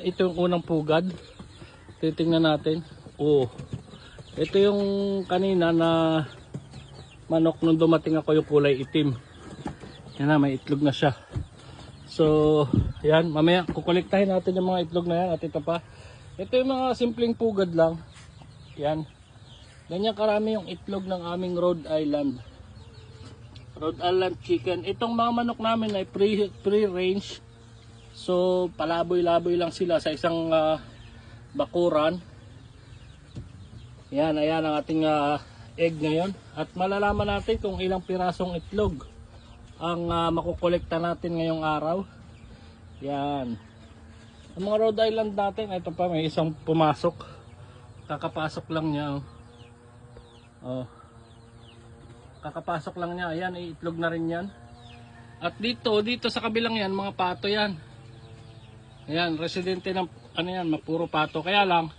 ito yung unang pugad. Titingnan natin. Oh. Ito yung kanina na manok nung dumating ako, yung kulay itim. Yan na, may itlog na siya. So, yan, mamaya kukolektahin natin yung mga itlog na yan at ito pa. Ito yung mga simpleng pugad lang. Yan. Ganyan karami yung itlog ng aming Rhode Island. Rhode Island chicken. Itong mga manok namin ay pre-range. So, palaboy-laboy lang sila sa isang bakuran. Yan, ayan ang ating egg ngayon. At malalaman natin kung ilang pirasong itlog ang makukolekta natin ngayong araw. Yan. Ang mga Rhode Island natin, ito pa, may isang pumasok. Kakapasok lang niya. Oh. Kakapasok lang niya. Ayan, iitlog na rin yan. At dito sa kabilang yan, mga pato yan. Ayan, residente ng ano yan, mapuro pato. Kaya lang,